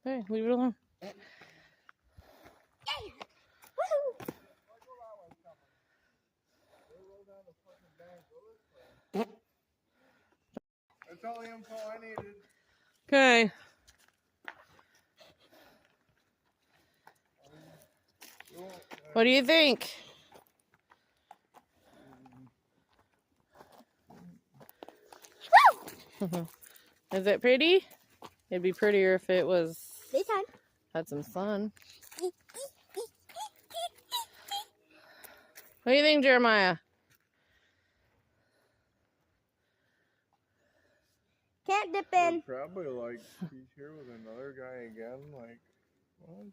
Hey, leave it alone. That's all the info I needed. Okay. What do you think? Is it pretty? It'd be prettier if it was had some sun. What do you think, Jeremiah? Can't dip in. Probably like he's here with another guy again. Like, what?